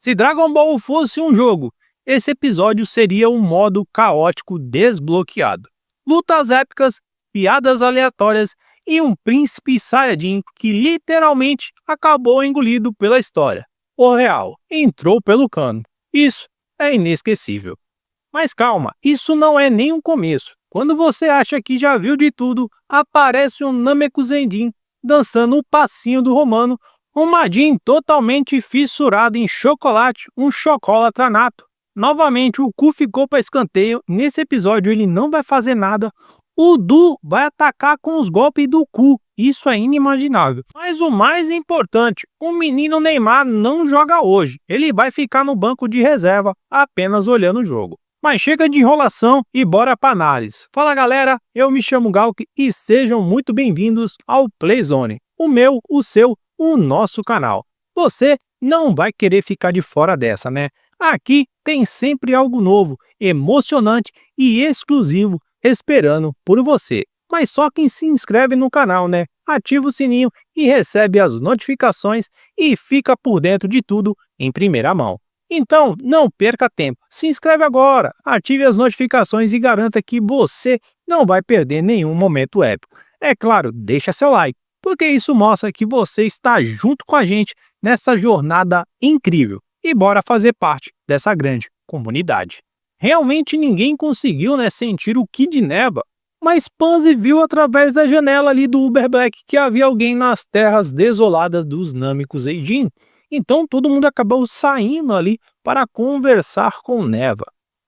Se Dragon Ball fosse um jogo, esse episódio seria um modo caótico desbloqueado. Lutas épicas, piadas aleatórias e um príncipe Saiyajin que literalmente acabou engolido pela história. O real entrou pelo cano. Isso é inesquecível. Mas calma, isso não é nem um começo. Quando você acha que já viu de tudo, aparece um Namekusendin dançando o passinho do Romano, um Majin totalmente fissurado em chocolate, um chocolatra nato. Novamente o cu ficou para escanteio, nesse episódio ele não vai fazer nada, o Du vai atacar com os golpes do cu, isso é inimaginável. Mas o mais importante, o menino Neymar não joga hoje, ele vai ficar no banco de reserva, apenas olhando o jogo. Mas chega de enrolação e bora para análise. Fala galera, eu me chamo Galk e sejam muito bem-vindos ao Playzone, o meu, o seu, o nosso canal. Você não vai querer ficar de fora dessa, né? Aqui tem sempre algo novo, emocionante e exclusivo esperando por você. Mas só quem se inscreve no canal, né? Ativa o sininho e recebe as notificações e fica por dentro de tudo em primeira mão. Então, não perca tempo. Se inscreve agora, ative as notificações e garanta que você não vai perder nenhum momento épico. É claro, deixa seu like, porque isso mostra que você está junto com a gente nessa jornada incrível. E bora fazer parte dessa grande comunidade. Realmente ninguém conseguiu, sentir o Kid Neva, mas Pansy viu através da janela ali do Uber Black que havia alguém nas terras desoladas dos Namekuseidin. Então todo mundo acabou saindo ali para conversar com Neva.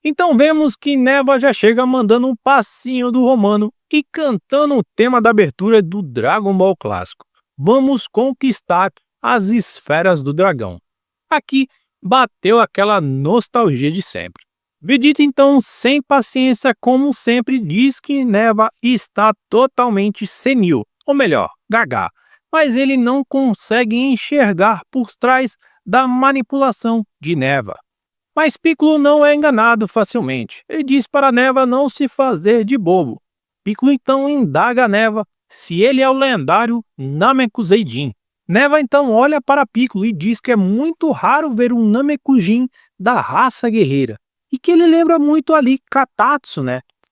Então vemos que Neva já chega mandando um passinho do Romano e cantando o tema da abertura do Dragon Ball clássico. Vamos conquistar as esferas do dragão. Aqui bateu aquela nostalgia de sempre. Vegeta então, sem paciência como sempre, diz que Neva está totalmente senil, ou melhor, gaga. Mas ele não consegue enxergar por trás da manipulação de Neva. Mas Piccolo não é enganado facilmente. Ele diz para Neva não se fazer de bobo. Piccolo então indaga a Neva se ele é o lendário Namekuseidin. Neva então olha para Piccolo e diz que é muito raro ver um Namekushin da raça guerreira. E que ele lembra muito ali Katatsu,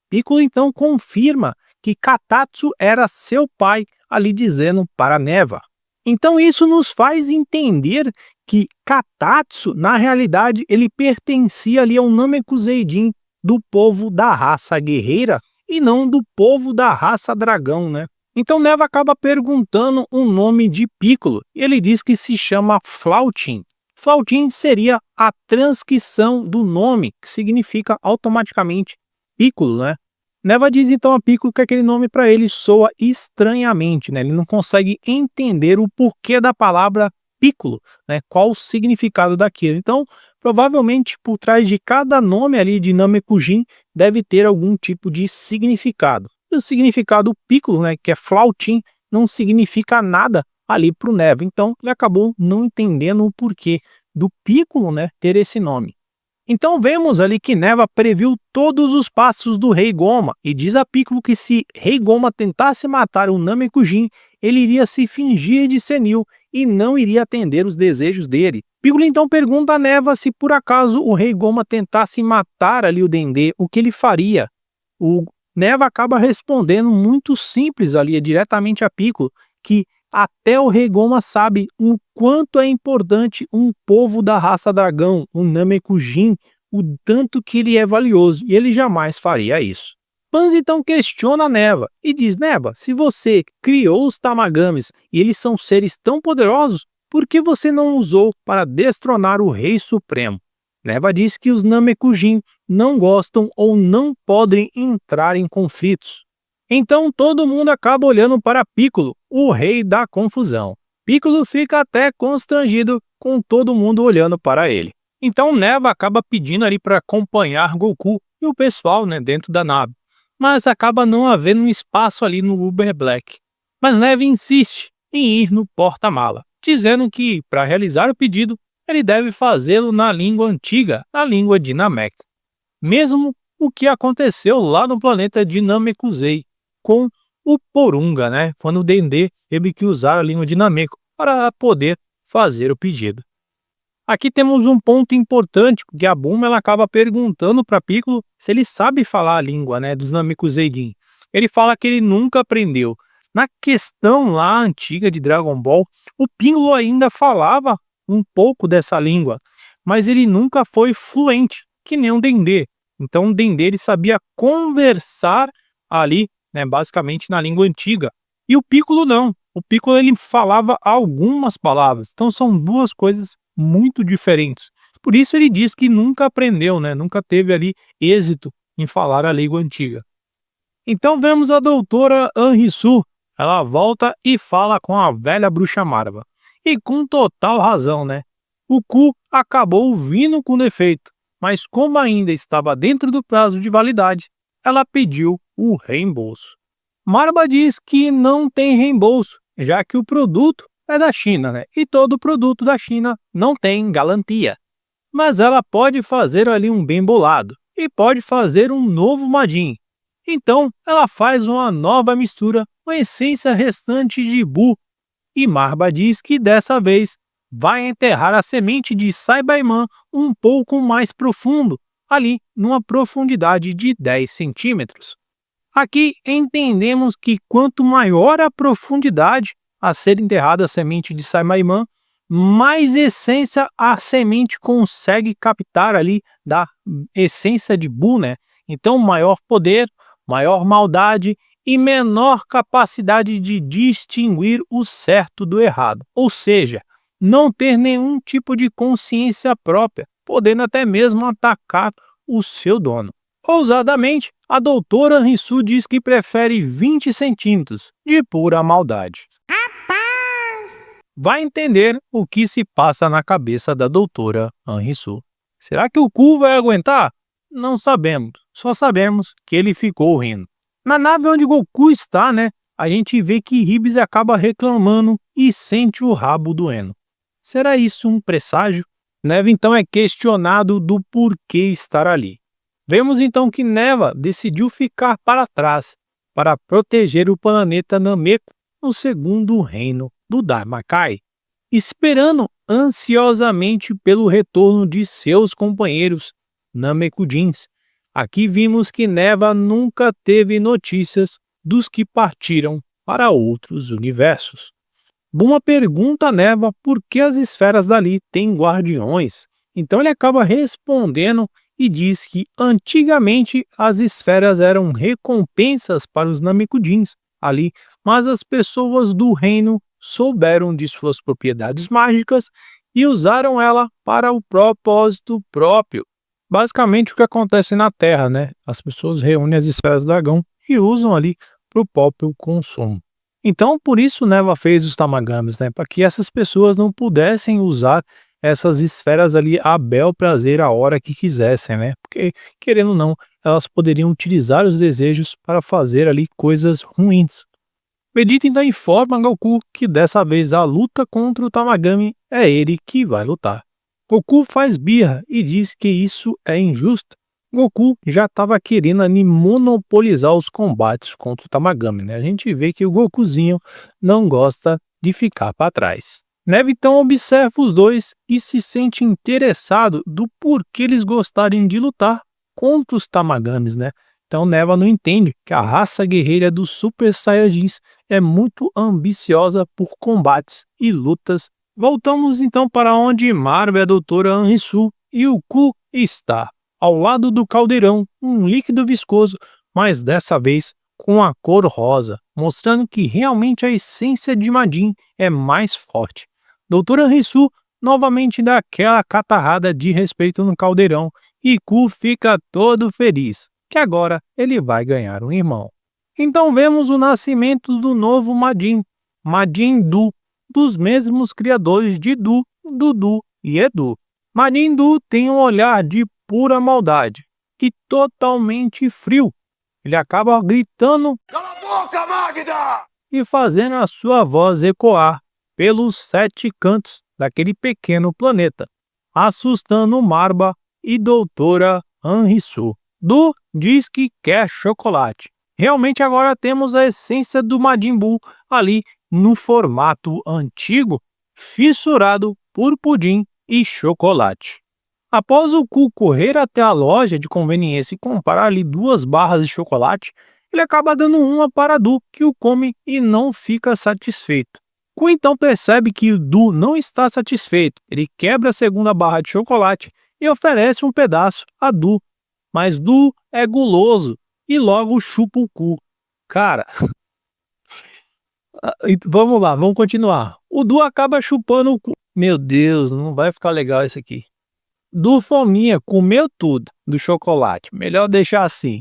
Piccolo então confirma que Katatsu era seu pai, ali dizendo para Neva. Então isso nos faz entender que Katatsu, na realidade, ele pertencia ali ao Namekuseidin do povo da raça guerreira e não do povo da raça dragão, Então Neva acaba perguntando o nome de Piccolo. Ele diz que se chama Flautin. Flautin seria a transcrição do nome, que significa automaticamente Piccolo, Neva diz então a Piccolo que aquele nome para ele soa estranhamente, Ele não consegue entender o porquê da palavra Piccolo, Qual o significado daquilo. Então, provavelmente por trás de cada nome ali de Namekushin deve ter algum tipo de significado. E o significado Piccolo, que é Flautin, não significa nada ali para o Neva. Então, ele acabou não entendendo o porquê do Piccolo, ter esse nome. Então vemos ali que Neva previu todos os passos do Rei Goma e diz a Piccolo que se Rei Goma tentasse matar o Namekushin, ele iria se fingir de senil e não iria atender os desejos dele. Piccolo então pergunta a Neva se por acaso o Rei Goma tentasse matar ali o Dendê, o que ele faria. O Neva acaba respondendo muito simples ali, diretamente a Piccolo, que até o Rei Goma sabe o quanto é importante um povo da raça dragão, um Namekushin, o tanto que ele é valioso, e ele jamais faria isso. Pansy então questiona Neva e diz: Neva, se você criou os Tamagamis e eles são seres tão poderosos, por que você não usou para destronar o Rei Supremo? Neva diz que os Namekushin não gostam ou não podem entrar em conflitos. Então todo mundo acaba olhando para Piccolo, o rei da confusão. Piccolo fica até constrangido com todo mundo olhando para ele. Então Neva acaba pedindo ali para acompanhar Goku e o pessoal dentro da nave. Mas acaba não havendo um espaço ali no Uber Black. Mas Neva insiste em ir no porta-mala, dizendo que para realizar o pedido ele deve fazê-lo na língua antiga, na língua de Namek. Mesmo o que aconteceu lá no planeta de Namekusei, com o Porunga, quando o Dendê teve que usar a língua de Nameco para poder fazer o pedido. Aqui temos um ponto importante, porque a Bulma ela acaba perguntando para Piccolo se ele sabe falar a língua, né, dos Namekuseidin. Ele fala que ele nunca aprendeu. Na questão lá antiga de Dragon Ball, o Piccolo ainda falava um pouco dessa língua, mas ele nunca foi fluente, que nem o Dendê. Então o Dendê ele sabia conversar ali, né, basicamente na língua antiga. E o Piccolo não. O Piccolo ele falava algumas palavras. Então são duas coisas muito diferentes. Por isso ele diz que nunca aprendeu, né? Nunca teve ali êxito em falar a língua antiga. Então vemos a doutora Anrisu. Ela volta e fala com a velha bruxa Marva. E com total razão, né? O Ku acabou vindo com defeito, mas como ainda estava dentro do prazo de validade, ela pediu o reembolso. Marva diz que não tem reembolso, já que o produto é da China, né? E todo produto da China não tem garantia. Mas ela pode fazer ali um bem bolado e pode fazer um novo Majin. Então, ela faz uma nova mistura com a essência restante de Bu. E Marva diz que dessa vez vai enterrar a semente de Saibaiman um pouco mais profundo, ali numa profundidade de 10 centímetros. Aqui entendemos que quanto maior a profundidade a ser enterrada a semente de Saibaiman, mais essência a semente consegue captar ali da essência de Bu, né? Então, maior poder, maior maldade e menor capacidade de distinguir o certo do errado. Ou seja, não ter nenhum tipo de consciência própria, podendo até mesmo atacar o seu dono. Ousadamente, a doutora Risu diz que prefere 20 centímetros de pura maldade. Vai entender o que se passa na cabeça da doutora Anrisu. Será que o Ku vai aguentar? Não sabemos, só sabemos que ele ficou rindo. Na nave onde Goku está, né, a gente vê que Hibis acaba reclamando e sente o rabo doendo. Será isso um presságio? Neva então é questionado do porquê estar ali. Vemos então que Neva decidiu ficar para trás para proteger o planeta Nameku no segundo reino do Dharmakai, esperando ansiosamente pelo retorno de seus companheiros Namekudins. Aqui vimos que Neva nunca teve notícias dos que partiram para outros universos. Bulma pergunta a Neva por que as esferas dali têm guardiões. Então ele acaba respondendo e diz que antigamente as esferas eram recompensas para os Namekudins ali, mas as pessoas do reino souberam de suas propriedades mágicas e usaram ela para o propósito próprio. Basicamente o que acontece na Terra, né? As pessoas reúnem as esferas do dragão e usam ali para o próprio consumo. Então, por isso Neva fez os Tamagamis, né? Para que essas pessoas não pudessem usar essas esferas ali a bel prazer a hora que quisessem, né? Porque, querendo ou não, elas poderiam utilizar os desejos para fazer ali coisas ruins. Vegeta então informa Goku que dessa vez a luta contra o Tamagami é ele que vai lutar. Goku faz birra e diz que isso é injusto. Goku já estava querendo ali monopolizar os combates contra o Tamagami, né? A gente vê que o Gokuzinho não gosta de ficar para trás. Neva então observa os dois e se sente interessado do porquê eles gostarem de lutar contra os Tamagamis, né? Então Neva não entende que a raça guerreira dos Super Saiyajins é muito ambiciosa por combates e lutas. Voltamos então para onde Marva e a doutora Anrisu e o Ku está. Ao lado do caldeirão, um líquido viscoso, mas dessa vez com a cor rosa, mostrando que realmente a essência de Majin é mais forte. Doutora Risu novamente dá aquela catarrada de respeito no caldeirão e Ku fica todo feliz, que agora ele vai ganhar um irmão. Então vemos o nascimento do novo Majin, Majin Du, dos mesmos criadores de Du, Dudu e Edu. Majin Du tem um olhar de pura maldade e totalmente frio. Ele acaba gritando "Cala a boca, Magda!" e fazendo a sua voz ecoar pelos 7 cantos daquele pequeno planeta, assustando Marva e doutora Anrisu. Du diz que quer chocolate. Realmente agora temos a essência do Majin Buu ali no formato antigo, fissurado por pudim e chocolate. Após o Ku correr até a loja de conveniência e comprar ali 2 barras de chocolate, ele acaba dando uma para Du, que o come e não fica satisfeito. Ku então percebe que o Du não está satisfeito. Ele quebra a segunda barra de chocolate e oferece um pedaço a Du. Mas Du é guloso e logo chupa o Ku. Cara, vamos lá, vamos continuar. O Du acaba chupando o Ku. Meu Deus, não vai ficar legal isso aqui. Du fominha comeu tudo do chocolate. Melhor deixar assim.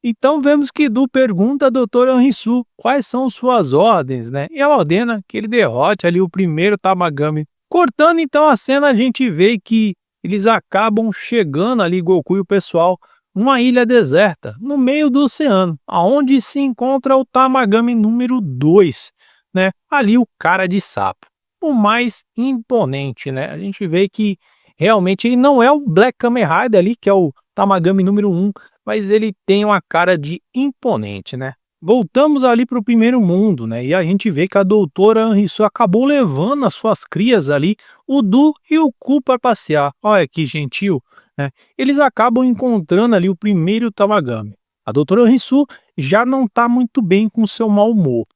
Então vemos que Du pergunta a Dr. Anrisu quais são suas ordens, né? E ela ordena que ele derrote ali o primeiro Tamagami. Cortando então a cena, a gente vê que eles acabam chegando ali, Goku e o pessoal, numa ilha deserta, no meio do oceano, aonde se encontra o Tamagami número 2, né? Ali o cara de sapo, o mais imponente, né? A gente vê que realmente ele não é o Black Kamen Rider ali, que é o Tamagami número 1, mas ele tem uma cara de imponente, né? Voltamos ali para o primeiro mundo, né? E a gente vê que a doutora Anrisu acabou levando as suas crias ali, o Du e o Ku, para passear. Olha que gentil, né? Eles acabam encontrando ali o primeiro Tamagami. A doutora Anrisu já não está muito bem com seu mau humor.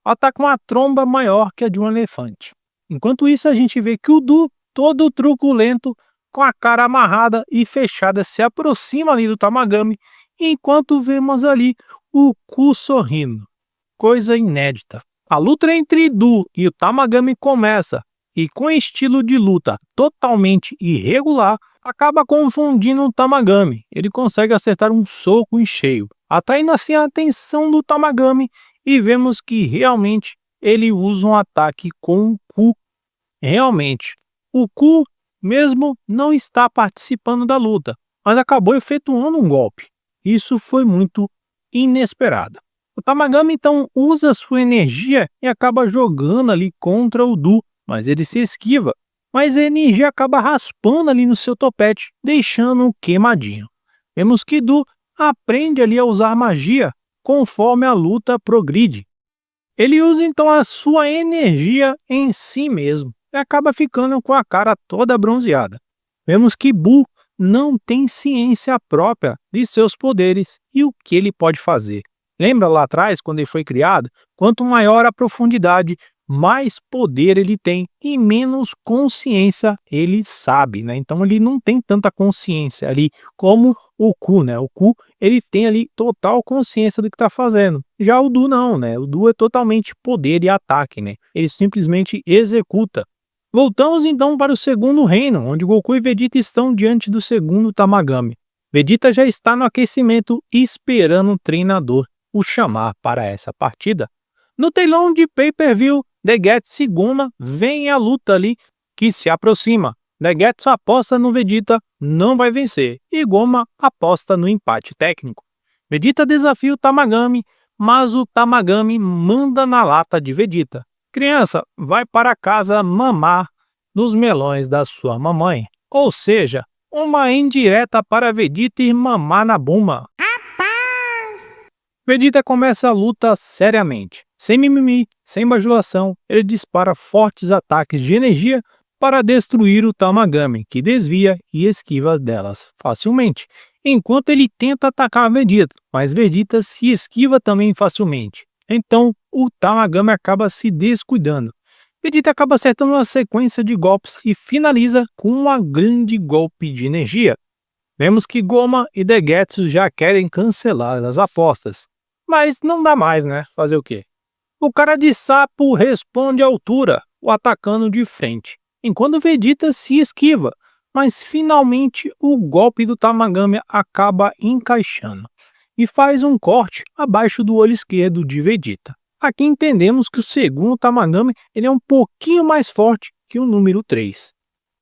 Ela está com uma tromba maior que a de um elefante. Enquanto isso, a gente vê que o Du, todo truculento, com a cara amarrada e fechada, se aproxima ali do Tamagami, enquanto vemos ali o Ku sorrindo. Coisa inédita. A luta entre Du e o Tamagami começa, e com estilo de luta totalmente irregular, acaba confundindo o Tamagami. Ele consegue acertar um soco em cheio, atraindo assim a atenção do Tamagami, e vemos que realmente ele usa um ataque com o Ku. Realmente, o Ku mesmo não está participando da luta, mas acabou efetuando um golpe. Isso foi muito inesperado. O Tamagami então usa sua energia e acaba jogando ali contra o Du, mas ele se esquiva. Mas a energia acaba raspando ali no seu topete, deixando-o queimadinho. Vemos que Du aprende ali a usar magia conforme a luta progride. Ele usa então a sua energia em si mesmo e acaba ficando com a cara toda bronzeada. Vemos que Buu não tem ciência própria de seus poderes e o que ele pode fazer. Lembra lá atrás, quando ele foi criado? Quanto maior a profundidade, mais poder ele tem e menos consciência ele sabe, né? Então ele não tem tanta consciência ali como o Ku, né? O Ku, ele tem ali total consciência do que está fazendo. Já o Du não, né? O Du é totalmente poder e ataque, né? Ele simplesmente executa. Voltamos então para o segundo reino, onde Goku e Vegeta estão diante do segundo Tamagami. Vegeta já está no aquecimento esperando o treinador o chamar para essa partida. No telão de pay-per-view, Degetsu e Goma veem a luta ali que se aproxima. Degetsu aposta no Vegeta, não vai vencer, e Goma aposta no empate técnico. Vegeta desafia o Tamagami, mas o Tamagami manda na lata de Vegeta. Criança, vai para casa mamar nos melões da sua mamãe. Ou seja, uma indireta para Vegeta ir mamar na Bulma. Vegeta começa a luta seriamente. Sem mimimi, sem bajulação, ele dispara fortes ataques de energia para destruir o Tamagami, que desvia e esquiva delas facilmente, enquanto ele tenta atacar Vegeta, mas Vegeta se esquiva também facilmente. Então, o Tamagami acaba se descuidando. Vegeta acaba acertando uma sequência de golpes e finaliza com um grande golpe de energia. Vemos que Goma e Degetsu já querem cancelar as apostas. Mas não dá mais, né? Fazer o quê? O cara de sapo responde à altura, o atacando de frente, enquanto Vegeta se esquiva, mas finalmente o golpe do Tamagami acaba encaixando e faz um corte abaixo do olho esquerdo de Vegeta. Aqui entendemos que o segundo Tamagami ele é um pouquinho mais forte que o número 3.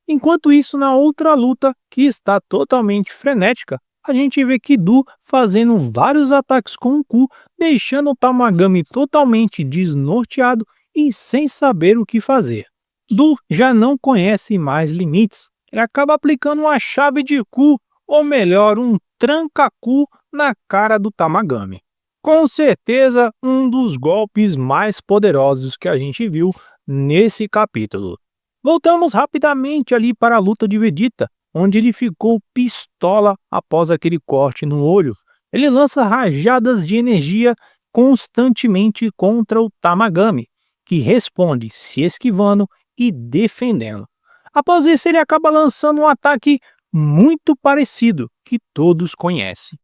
Enquanto isso, na outra luta, que está totalmente frenética, a gente vê Kidu fazendo vários ataques com o Ku, deixando o Tamagami totalmente desnorteado e sem saber o que fazer. Du já não conhece mais limites. Ele acaba aplicando uma chave de Ku, ou melhor, um tranca-Ku na cara do Tamagami. Com certeza, um dos golpes mais poderosos que a gente viu nesse capítulo. Voltamos rapidamente ali para a luta de Vegeta, onde ele ficou pistola após aquele corte no olho. Ele lança rajadas de energia constantemente contra o Tamagami, que responde se esquivando e defendendo. Após isso, ele acaba lançando um ataque muito parecido que todos conhecem.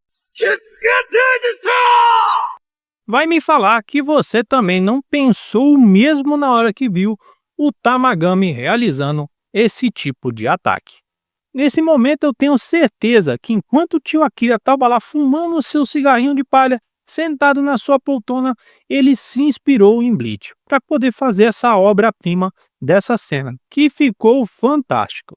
Vai me falar que você também não pensou o mesmo na hora que viu o Tamagami realizando esse tipo de ataque. Nesse momento eu tenho certeza que enquanto o tio Akira estava lá fumando o seu cigarrinho de palha, sentado na sua poltrona, ele se inspirou em Bleach para poder fazer essa obra-prima dessa cena, que ficou fantástico.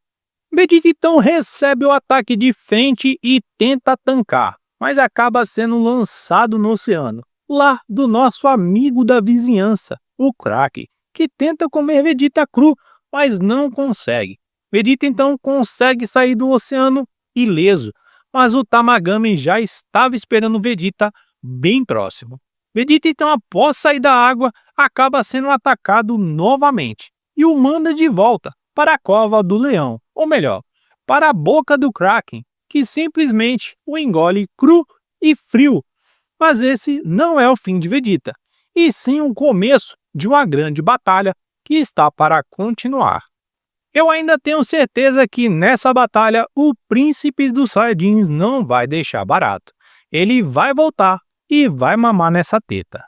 Vegeta então recebe o ataque de frente e tenta tancar, mas acaba sendo lançado no oceano, lá do nosso amigo da vizinhança, o Crack, que tenta comer Vegeta cru, mas não consegue. Vegeta então consegue sair do oceano ileso, mas o Tamagami já estava esperando Vegeta bem próximo. Vegeta então, após sair da água, acaba sendo atacado novamente e o manda de volta para a cova do leão, ou melhor, para a boca do Kraken, que simplesmente o engole cru e frio. Mas esse não é o fim de Vegeta, e sim o começo de uma grande batalha que está para continuar. Eu ainda tenho certeza que nessa batalha o príncipe dos Saiyajins não vai deixar barato. Ele vai voltar e vai mamar nessa teta.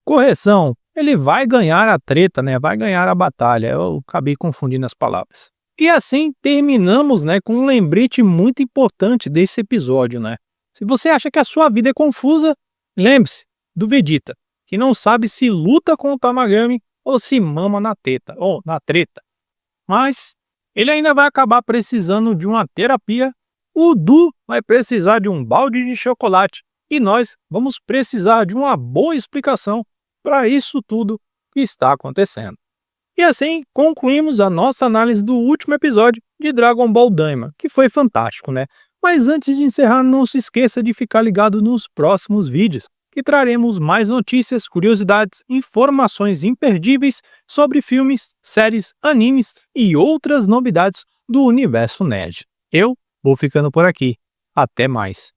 Correção, ele vai ganhar a treta, né? Vai ganhar a batalha. Eu acabei confundindo as palavras. E assim terminamos, né, com um lembrete muito importante desse episódio, né? Se você acha que a sua vida é confusa, lembre-se do Vegeta, que não sabe se luta com o Tamagami ou se mama na teta, ou na treta. Mas ele ainda vai acabar precisando de uma terapia, o Du vai precisar de um balde de chocolate e nós vamos precisar de uma boa explicação para isso tudo que está acontecendo. E assim concluímos a nossa análise do último episódio de Dragon Ball Daima, que foi fantástico, né? Mas antes de encerrar, não se esqueça de ficar ligado nos próximos vídeos, que traremos mais notícias, curiosidades, informações imperdíveis sobre filmes, séries, animes e outras novidades do universo nerd. Eu vou ficando por aqui. Até mais.